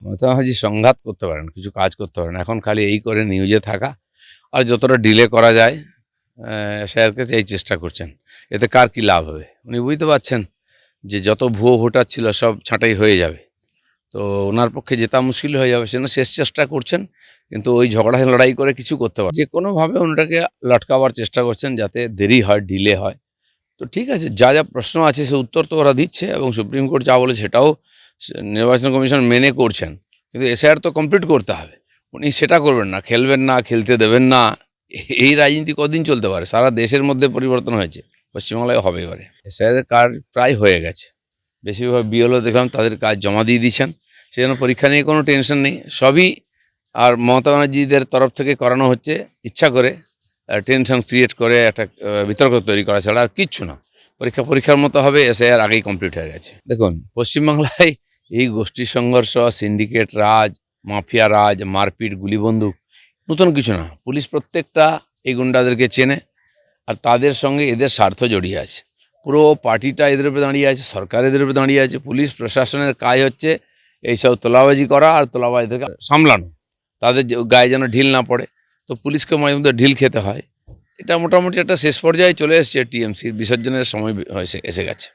মমতা ব্যানার্জি সংঘাত করতে পারেন, কিছু কাজ করতে পারেন, এখন খালি এই করে নিউজে থাকা আর যতটা ডিলে করা যায় স্যারকে এই চেষ্টা করছেন। এতে কার কি লাভ হবে? উনি বুঝতে পারছেন যে যত ভুয়ো ভোটার ছিল সব ছাঁটাই হয়ে যাবে, তো ওনার পক্ষে জেতা মুশকিল হয়ে যাবে, সেজন্য শেষ চেষ্টা করছেন। কিন্তু ওই ঝগড়া লড়াই করে কিছু করতে পারে, যে কোনোভাবে ওনাটাকে লটকাবার চেষ্টা করছেন যাতে দেরি হয়, ডিলে হয়। তো ঠিক আছে, যা যা প্রশ্ন আছে সে উত্তর তো ওরা দিচ্ছে, এবং সুপ্রিম কোর্ট যা বলে সেটাও নির্বাচন কমিশন মেনে করছেন। কিন্তু এসআইআর তো কমপ্লিট করতে হবে, উনি সেটা করবেন না, খেলবেন না, খেলতে দেবেন না। এই রাজনীতি কদিন চলতে পারে? সারা দেশের মধ্যে পরিবর্তন হয়েছে, পশ্চিমবাংলায় হবে এবারে। এসআইআর কাজ প্রায় হয়ে গেছে, বেশিরভাগ বিএলও দেখলাম তাদের কাজ জমা দিয়ে দিচ্ছেন, সেজন্য পরীক্ষা নিয়ে কোনো টেনশন নেই। সবই আর মমতা ব্যানার্জিদের তরফ থেকে করানো হচ্ছে ইচ্ছা করে, টেনশন ক্রিয়েট করে একটা বিতর্ক তৈরি করা ছাড়া আর কিচ্ছু না। পরীক্ষার মতো হবে, এসআইআর আগেই কমপ্লিট হয়ে গেছে। দেখুন, পশ্চিমবাংলায় এই গোষ্ঠী সংঘর্ষ, সিন্ডিকেট রাজ, মাফিয়া রাজ, মারপিট, গুলিবন্দুক নতুন কিছু না। পুলিশ প্রত্যেকটা এই গুন্ডাদেরকে চেনে, আর তাদের সঙ্গে এদের স্বার্থ জড়িয়ে আছে। পুরো পার্টিটা এদের উপরে দাঁড়িয়ে আছে, সরকার এদের উপরে দাঁড়িয়ে আছে। পুলিশ প্রশাসনের কাজ হচ্ছে এইসব তোলাবাজি করা আর তোলাবাজিদেরকে সামলানো, তাদের গায়ে যেন ঢিল না পড়ে। তো পুলিশকে মাঝে মধ্যে ঢিল খেতে হয়। এটা মোটামুটি একটা শেষ পর্যায়ে চলে এসছে, টিএমসির বিসর্জনের সময় এসে গেছে।